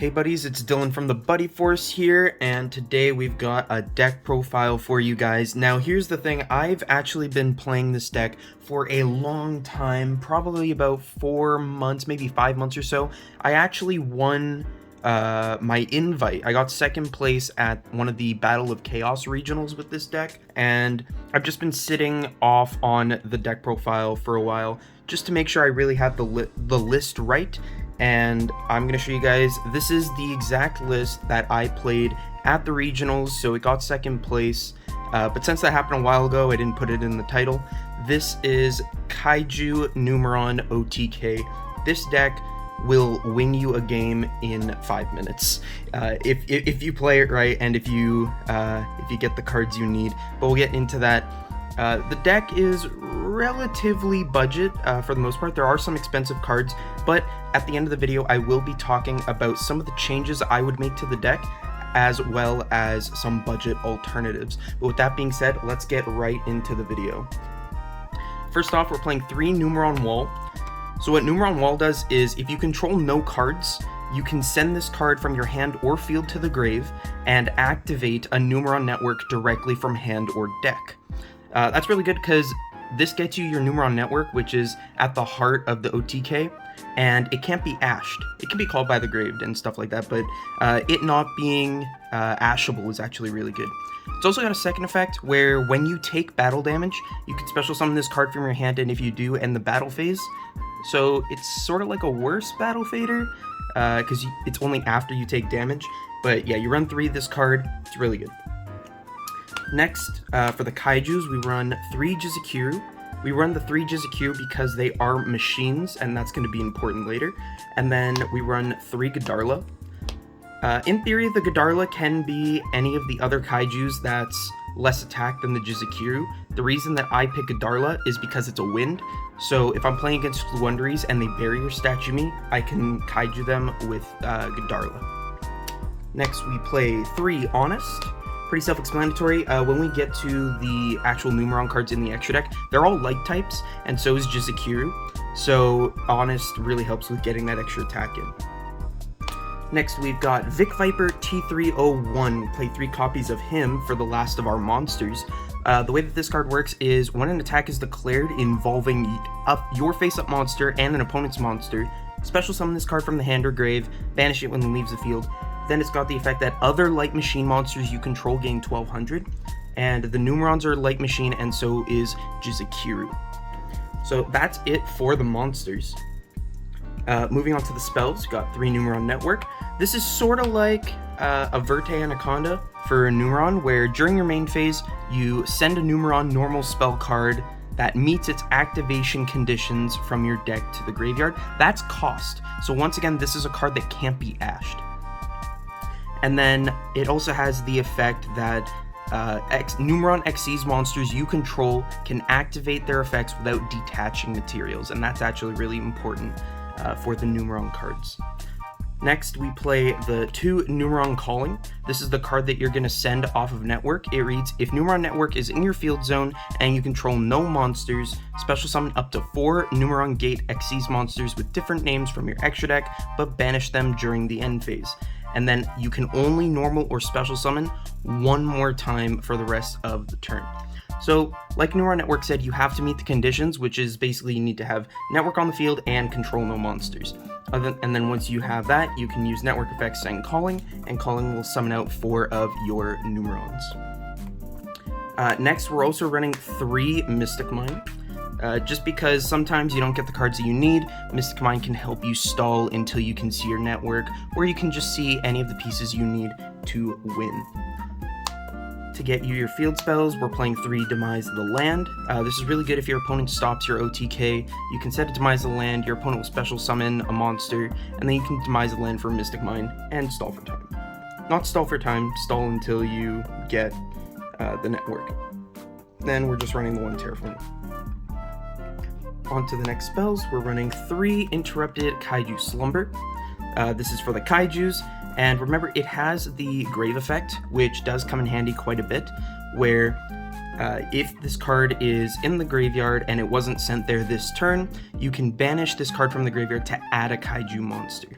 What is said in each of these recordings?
Hey buddies, it's Dylan from the Buddy Force here, and today we've got a deck profile for you guys. Now here's the thing, I've actually been playing this deck for a long time, probably about 4 months, maybe 5 months or so. I actually won my invite. I got second place at one of the Battle of Chaos regionals with this deck, and I've just been sitting off on the deck profile for a while just to make sure I really have the list right. And I'm going to show you guys, this is the exact list that I played at the regionals, so it got second place, but since that happened a while ago, I didn't put it in the title. This is Kaiju Numeron OTK. This deck will win you a game in 5 minutes if you play it right and if you get the cards you need, but we'll get into that. The deck is relatively budget for the most part. There are some expensive cards, but at the end of the video I will be talking about some of the changes I would make to the deck as well as some budget alternatives. But with that being said, let's get right into the video. First off, we're playing 3 Numeron Wall. So what Numeron Wall does is if you control no cards, you can send this card from your hand or field to the grave and activate a Numeron network directly from hand or deck. That's really good because this gets you your Numeron network, which is at the heart of the OTK, and it can't be ashed. It can be called by the grave and stuff like that, but it not being ashable is actually really good. It's also got a second effect where when you take battle damage, you can special summon this card from your hand, and if you do, end the battle phase. So it's sort of like a worse battle fader, because it's only after you take damage. But yeah, you run 3 of this card. It's really good. Next, for the Kaijus, we run 3 Jizukiru. We run the 3 Jizukiru because they are machines, and that's going to be important later. And then we run 3 Godarla. In theory, the Godarla can be any of the other Kaijus that's less attack than the Jizukiru. The reason that I pick Godarla is because it's a wind. So if I'm playing against Floowandereeze and they barrier statue me, I can Kaiju them with Godarla. Next, we play 3 Honest. Pretty self-explanatory. When we get to the actual Numeron cards in the extra deck, they're all light types, and so is Jizukiru. So Honest really helps with getting that extra attack in. Next, we've got Vic Viper T301. We play 3 copies of him for the last of our monsters. The way that this card works is when an attack is declared involving your face-up monster and an opponent's monster, special summon this card from the hand or grave, banish it when it leaves the field. Then it's got the effect that other light machine monsters you control gain 1200, and the Numerons are light machine, and so is Jizukiru. So that's it for the monsters. Moving on to the spells, we've got 3 Numeron Network. This is sort of like a Verte Anaconda for a Numeron, where during your main phase, you send a Numeron normal spell card that meets its activation conditions from your deck to the graveyard. That's cost. So once again, this is a card that can't be ashed. And then it also has the effect that Numeron Xyz monsters you control can activate their effects without detaching materials, and that's actually really important for the Numeron cards. Next, we play the 2 Numeron Calling. This is the card that you're going to send off of Network. It reads, if Numeron Network is in your field zone and you control no monsters, special summon up to 4 Numeron Gate Xyz monsters with different names from your extra deck, but banish them during the end phase. And then you can only normal or special summon 1 more time for the rest of the turn. So, like Numeron Network said, you have to meet the conditions, which is basically you need to have Network on the field and control no monsters. And then once you have that, you can use Network effects and Calling will summon out 4 of your Numerons. Next, we're also running 3 Mystic Mine. Just because sometimes you don't get the cards that you need, Mystic Mine can help you stall until you can see your network, or you can just see any of the pieces you need to win. To get you your field spells, we're playing 3 Demise the Land. This is really good if your opponent stops your OTK. You can set a Demise the Land, your opponent will special summon a monster, and then you can Demise the Land for Mystic Mine and stall for time. Not stall for time, stall until you get the network. Then we're just running the 1 Terraform. On to the next spells, we're running 3 Interrupted Kaiju Slumber. This is for the Kaijus, and remember it has the grave effect, which does come in handy quite a bit, where If this card is in the graveyard and it wasn't sent there this turn, you can banish this card from the graveyard to add a Kaiju monster.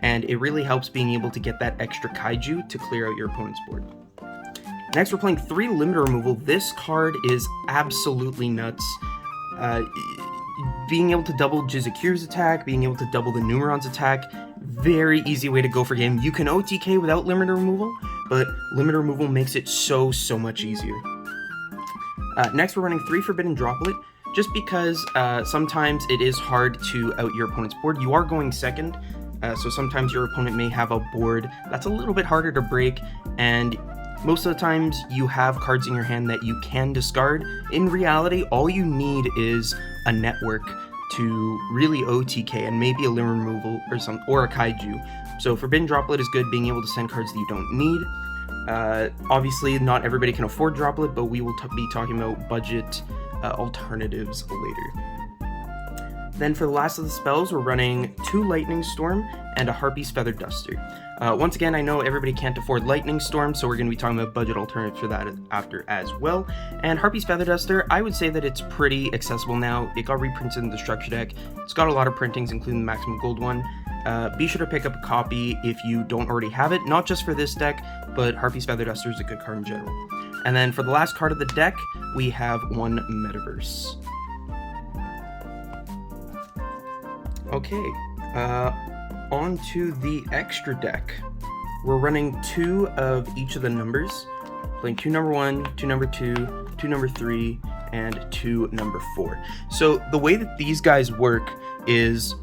And it really helps being able to get that extra Kaiju to clear out your opponent's board. Next, we're playing 3 limiter removal. This card is absolutely nuts. Being able to double Jizukiru's attack, being able to double the Numerons attack, very easy way to go for game. You can OTK without limiter removal, but limiter removal makes it so much easier. Next, we're running 3 Forbidden Droplet, just because sometimes it is hard to out your opponent's board. You are going second, so sometimes your opponent may have a board that's a little bit harder to break, and most of the times you have cards in your hand that you can discard. In reality, all you need is a network to really OTK, and maybe a limiter removal or a Kaiju. So Forbidden Droplet is good, being able to send cards that you don't need. Obviously, not everybody can afford Droplet, but we will be talking about budget alternatives later. Then for the last of the spells, we're running 2 Lightning Storm and a Harpy's Feather Duster. Once again, I know everybody can't afford Lightning Storm, so we're going to be talking about budget alternatives for that after as well. And Harpy's Feather Duster, I would say that it's pretty accessible now. It got reprinted in the structure deck. It's got a lot of printings, including the Maximum Gold one. Be sure to pick up a copy if you don't already have it, not just for this deck, but Harpy's Feather Duster is a good card in general. And then for the last card of the deck, we have 1 Metaverse. Okay, on to the extra deck. We're running 2 of each of the numbers, playing 2 number 1, 2 number 2, 2 number 3, and 2 number 4. So the way that these guys work is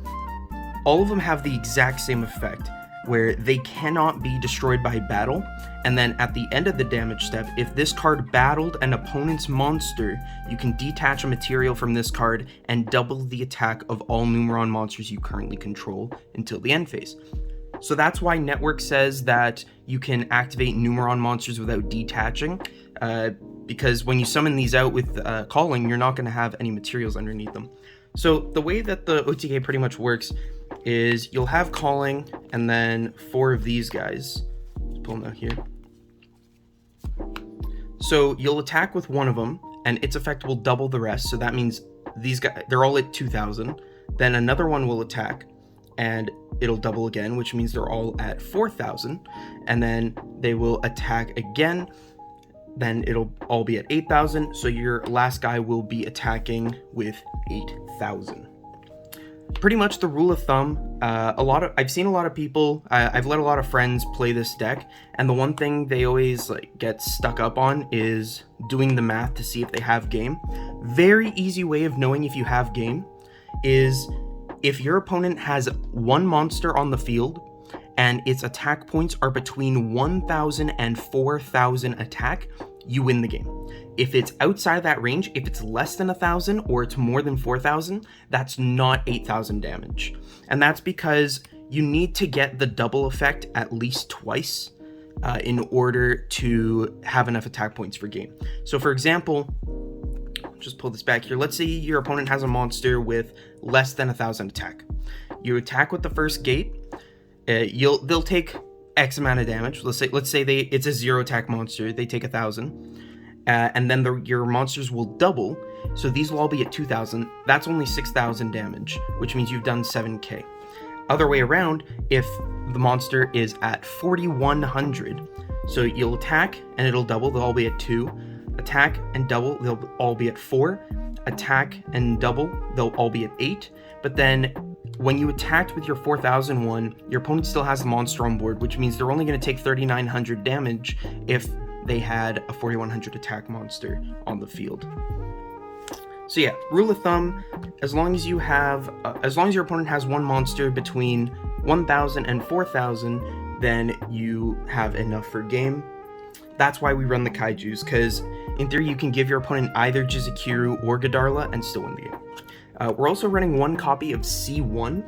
all of them have the exact same effect, where they cannot be destroyed by battle, and then at the end of the damage step, if this card battled an opponent's monster, you can detach a material from this card and double the attack of all Numeron monsters you currently control until the end phase. So that's why Network says that you can activate Numeron monsters without detaching, because when you summon these out with calling, you're not going to have any materials underneath them. So the way that the OTK pretty much works is you'll have calling and then 4 of these guys. Let's pull them out here. So you'll attack with one of them and its effect will double the rest. So that means these guys, they're all at 2,000. Then another one will attack and it'll double again, which means they're all at 4,000. And then they will attack again. Then it'll all be at 8,000. So your last guy will be attacking with 8,000. Pretty much the rule of thumb. I've seen a lot of people. I've let a lot of friends play this deck, and the one thing they always get stuck up on is doing the math to see if they have game. Very easy way of knowing if you have game is if your opponent has 1 monster on the field and its attack points are between 1,000 and 4,000 attack, you win the game. If it's outside of that range, if it's less than 1,000 or it's more than 4,000, that's not 8,000 damage. And that's because you need to get the double effect at least twice in order to have enough attack points for game. So for example, just pull this back here. Let's say your opponent has a monster with less than 1,000 attack. You attack with the first gate. They'll take X amount of damage. Let's say it's a 0 attack monster. They take 1,000. And then your monsters will double, so these will all be at 2,000. That's only 6,000 damage, which means you've done 7k. Other way around, if the monster is at 4,100, so you'll attack and it'll double, they'll all be at 2. Attack and double, they'll all be at 4. Attack and double, they'll all be at 8. But then when you attacked with your 4,001, your opponent still has the monster on board, which means they're only going to take 3,900 damage if they had a 4,100 attack monster on the field. So yeah, rule of thumb, as long as your opponent has 1 monster between 1,000 and 4,000, then you have enough for game. That's why we run the Kaijus, because in theory you can give your opponent either Jizukiru or Godarla and still win the game. We're also running 1 copy of C1.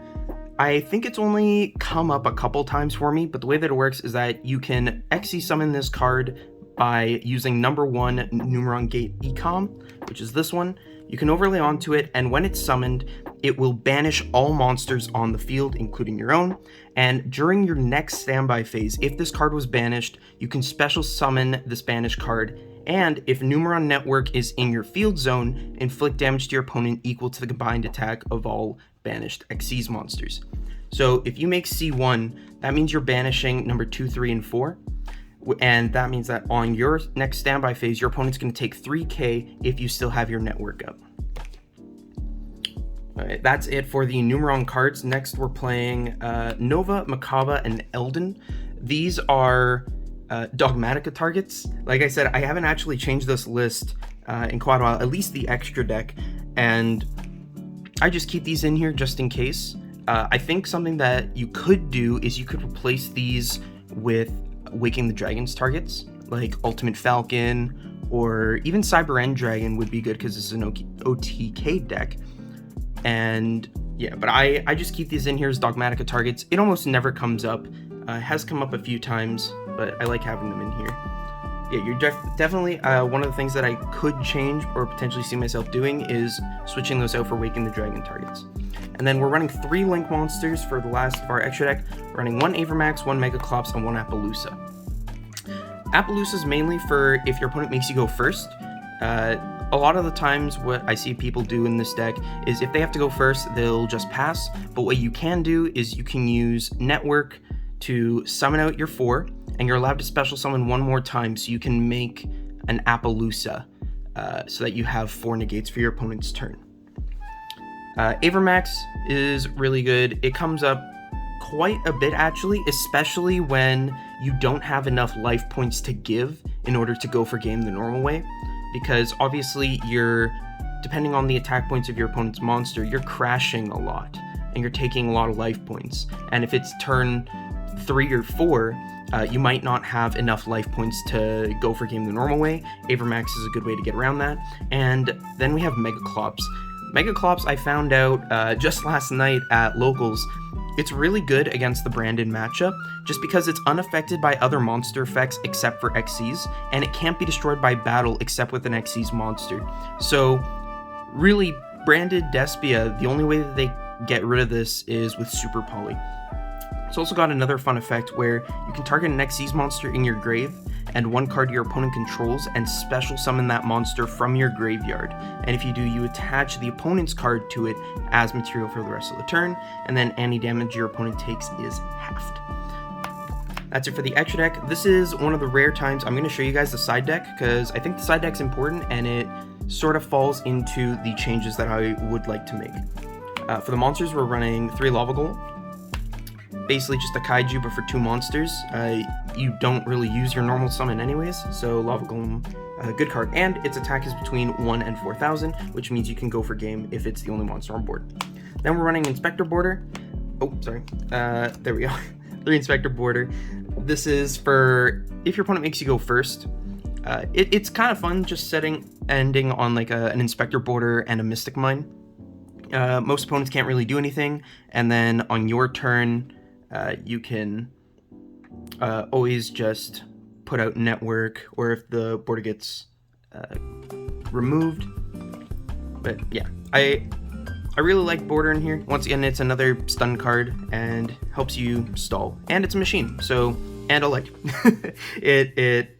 I think it's only come up a couple times for me, but the way that it works is that you can Xe summon this card by using number 1 Numeron Gate Ecom, which is this one. You can overlay onto it, and when it's summoned, it will banish all monsters on the field, including your own. And during your next standby phase, if this card was banished, you can special summon this banished card And if Numeron Network is in your field zone, inflict damage to your opponent equal to the combined attack of all banished Xyz monsters. So if you make C1, that means you're banishing number 2, 3, and 4. And that means that on your next standby phase, your opponent's going to take 3k if you still have your network up. Alright, that's it for the Numeron cards. Next, we're playing Nova, Makaba, and Eldon. These are Dogmatica targets. Like I said, I haven't actually changed this list in quite a while, at least the extra deck, and I just keep these in here just in case. I think something that you could do is you could replace these with Waking the Dragon's targets, like Ultimate Falcon, or even Cyber End Dragon would be good because it's an OTK deck. And yeah, but I just keep these in here as Dogmatica targets. It almost never comes up. It has come up a few times, but I like having them in here. Yeah, you're definitely, one of the things that I could change or potentially see myself doing is switching those out for Waking the Dragon targets. And then we're running 3 Link monsters for the last of our extra deck. We're running 1 Avermax, 1 Megaclops, and 1 Appaloosa. Appaloosa is mainly for if your opponent makes you go first. A lot of the times what I see people do in this deck is if they have to go first, they'll just pass. But what you can do is you can use Network to summon out your 4, and you're allowed to special summon 1 more time, so you can make an Appaloosa so that you have 4 negates for your opponent's turn. Avermax is really good. It comes up quite a bit actually, especially when you don't have enough life points to give in order to go for game the normal way, because obviously depending on the attack points of your opponent's monster, you're crashing a lot and you're taking a lot of life points. And if it's turn 3 or 4, you might not have enough life points to go for game the normal way. Avermax is a good way to get around that. And then we have Megaclops. Megaclops, I found out just last night at Locals. It's really good against the Brandon matchup, just because it's unaffected by other monster effects except for Xyz, and it can't be destroyed by battle except with an Xyz monster. So, really, Branded Despia, the only way that they get rid of this is with Super Poly. It's also got another fun effect where you can target an Xyz monster in your grave, and 1 card your opponent controls, and special summon that monster from your graveyard. And if you do, you attach the opponent's card to it as material for the rest of the turn, and then any damage your opponent takes is halved. That's it for the extra deck. This is one of the rare times I'm going to show you guys the side deck, because I think the side deck's important, and it sort of falls into the changes that I would like to make. For the monsters, we're running 3 Lava Golem. Basically just a Kaiju, but for 2 monsters. You don't really use your normal summon anyways, so Lava Golem, good card. And its attack is between 1 and 4,000, which means you can go for game if it's the only monster on board. Then we're running Inspector Border. Oh, sorry. There we go. 3 Inspector Border. This is for if your opponent makes you go first. It's kind of fun just ending on like an Inspector Border and a Mystic Mine. Most opponents can't really do anything, and then on your turn, you can always just put out Network, or if the border gets removed. But yeah, I really like Border in here. Once again, it's another stun card and helps you stall, and it's a machine, so, and a light. It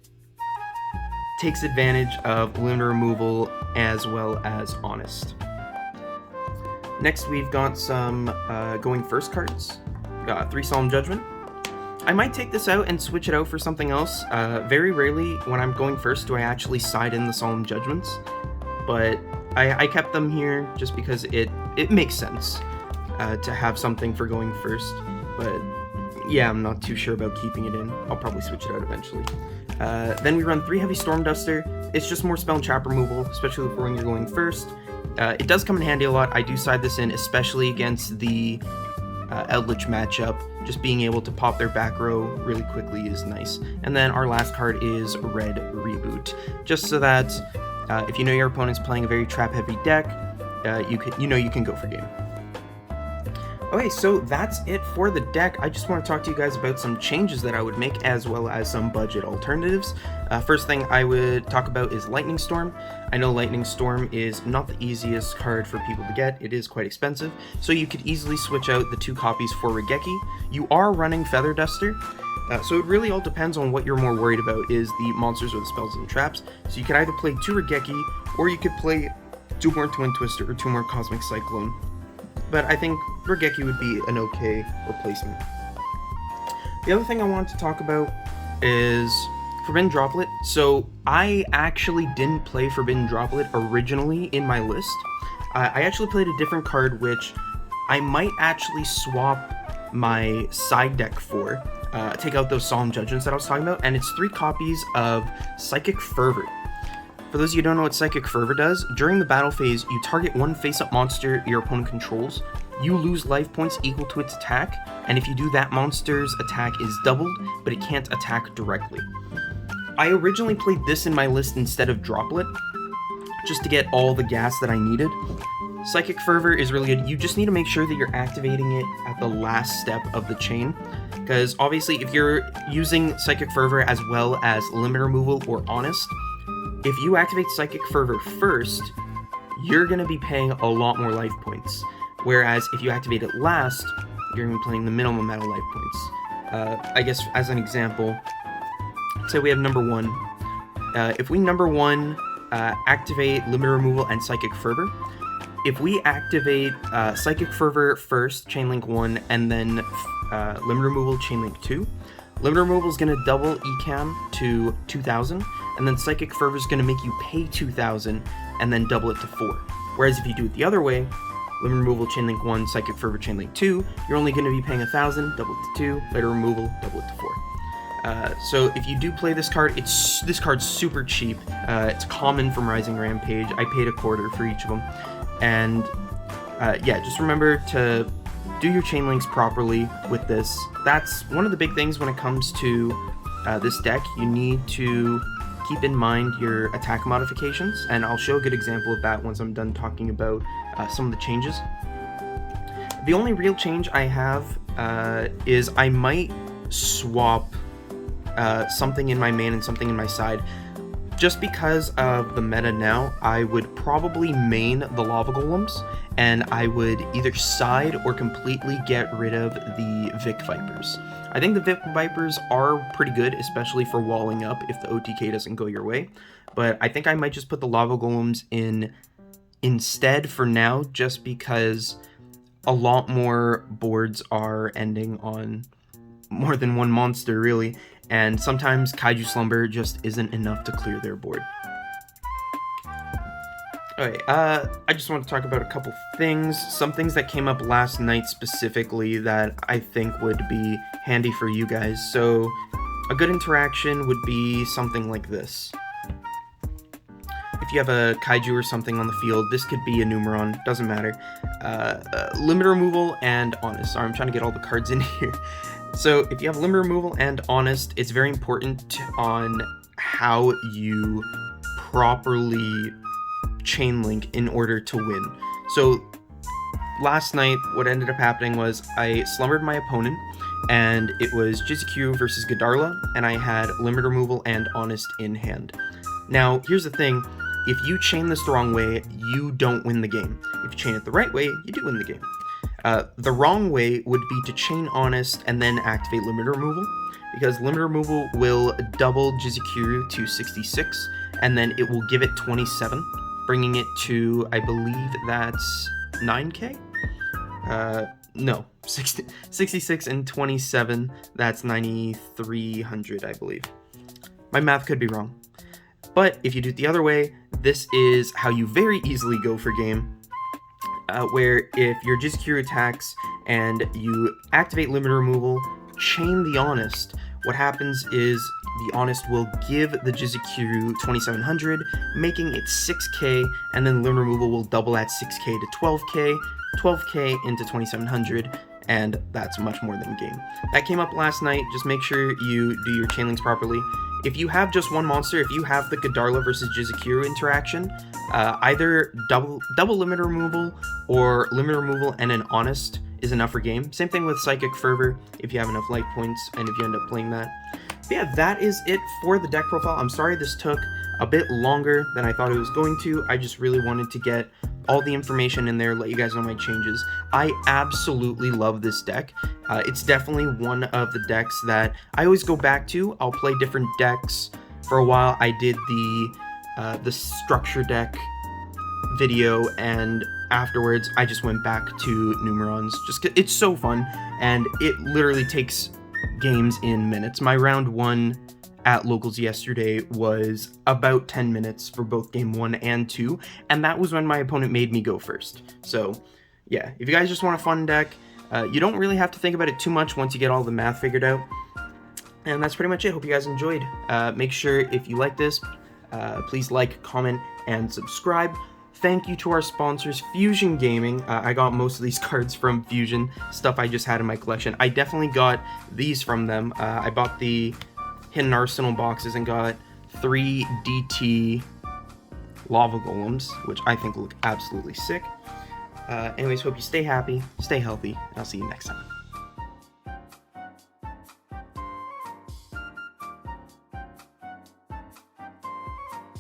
takes advantage of limit removal as well as Honest. Next, we've got some going first cards. Got 3 Solemn Judgment. I might take this out and switch it out for something else. Very rarely when I'm going first do I actually side in the Solemn Judgments, but I kept them here just because it makes sense to have something for going first. But yeah, I'm not too sure about keeping it in. I'll probably switch it out eventually. Then we run 3 Heavy Storm Duster. It's just more spell and trap removal, especially for when you're going first. It does come in handy a lot. I do side this in, especially against the Eldritch matchup. Just being able to pop their back row really quickly is nice. And then our last card is Red Reboot, just so that if you know your opponent's playing a very trap-heavy deck, you can go for game. Okay, so that's it for the deck. I just want to talk to you guys about some changes that I would make, as well as some budget alternatives. First thing I would talk about is Lightning Storm. I know Lightning Storm is not the easiest card for people to get. It is quite expensive, so you could easily switch out the 2 copies for Regeki. You are running Feather Duster, so it really all depends on what you're more worried about, is the monsters or the spells and traps. So you could either play 2 Regeki, or you could play 2 more Twin Twister or 2 more Cosmic Cyclone. But I think Regeki would be an okay replacement. The other thing I wanted to talk about is Forbidden Droplet. So I actually didn't play Forbidden Droplet originally in my list. I actually played a different card, which I might actually swap my side deck for. Take out those Solemn Judgments that I was talking about, and it's 3 copies of Psychic Fervor. For those of you who don't know what Psychic Fervor does, during the battle phase, you target one face-up monster your opponent controls, you lose life points equal to its attack, and if you do, that monster's attack is doubled, but it can't attack directly. I originally played this in my list instead of Droplet, just to get all the gas that I needed. Psychic Fervor is really good. You just need to make sure that you're activating it at the last step of the chain, because obviously if you're using Psychic Fervor as well as Limit Removal or Honest, if you activate Psychic Fervor first, you're going to be paying a lot more life points. Whereas if you activate it last, you're going to be playing the minimum amount of life points. I guess as an example, say we have number 1. If we number 1 activate Limit Removal and Psychic Fervor, if we activate Psychic Fervor first, Chainlink 1, and then Limit Removal, Chainlink 2, Limit Removal is going to double ECAM to 2,000, and then Psychic Fervor is going to make you pay 2,000 and then double it to 4. Whereas if you do it the other way, Limit Removal, Chainlink 1, Psychic Fervor, Chainlink 2, you're only going to be paying 1,000, double it to 2, later Removal, double it to 4. So if you do play this card, this card's super cheap. It's common from Rising Rampage. I paid $0.25 for each of them. And yeah, just remember to do your chain links properly with this. That's one of the big things when it comes to this deck. You need to keep in mind your attack modifications, and I'll show a good example of that once I'm done talking about some of the changes. The only real change I have is I might swap something in my main and something in my side. Just because of the meta now, I would probably main the Lava Golems, and I would either side or completely get rid of the Vic Vipers. I think the Vic Vipers are pretty good, especially for walling up if the OTK doesn't go your way, but I think I might just put the Lava Golems in instead for now, just because a lot more boards are ending on more than one monster, really, and sometimes Kaiju Slumber just isn't enough to clear their board. Okay, I just want to talk about a couple things. Some things that came up last night specifically that I think would be handy for you guys. So, a good interaction would be something like this. If you have a Kaiju or something on the field, this could be a Numeron, doesn't matter. Limit Removal and Honest. Sorry, I'm trying to get all the cards in here. So if you have Limit Removal and Honest, it's very important on how you properly chain link in order to win. So last night, what ended up happening was I slumbered my opponent, and it was Jizikyu versus Godarla, and I had Limit Removal and Honest in hand. Now, here's the thing. If you chain this the wrong way, you don't win the game. If you chain it the right way, you do win the game. The wrong way would be to chain Honest and then activate Limit Removal, because Limit Removal will double Jizikyu to 66, and then it will give it 27, bringing it to, I believe that's 9k? No, 66 and 27, that's 9,300, I believe. My math could be wrong. But if you do it the other way, this is how you very easily go for game. Where if your Jizikyu attacks and you activate Limit Removal, chain the Honest, what happens is the Honest will give the Jizikyu 2700, making it 6k, and then Limit Removal will double that 6k to 12k, 12k into 2700, and that's much more than game. That came up last night. Just make sure you do your chain links properly. If you have just one monster, if you have the Godarla versus Jizikyu interaction, either double Limit Removal or Limit Removal and an Honest is enough for game. Same thing with Psychic Fervor, if you have enough life points and if you end up playing that. But yeah, that is it for the deck profile. I'm sorry this took a bit longer than I thought it was going to. I just really wanted to get all the information in there, let you guys know my changes. I absolutely love this deck. It's definitely one of the decks that I always go back to. I'll play different decks. For a while, I did the structure deck video, and afterwards, I just went back to Numerons. Just it's so fun, and it literally takes games in minutes. My round 1 at locals yesterday was about 10 minutes for both game 1 and 2, and that was when my opponent made me go first. So yeah, if you guys just want a fun deck, you don't really have to think about it too much once you get all the math figured out. And that's pretty much it. Hope you guys enjoyed. Make sure if you like this, please like, comment, and subscribe. Thank you to our sponsors, Fusion Gaming. I got most of these cards from Fusion, stuff I just had in my collection. I definitely got these from them. I bought the Hidden Arsenal boxes and got 3 DT Lava Golems, which I think look absolutely sick. Anyways, hope you stay happy, stay healthy, and I'll see you next time.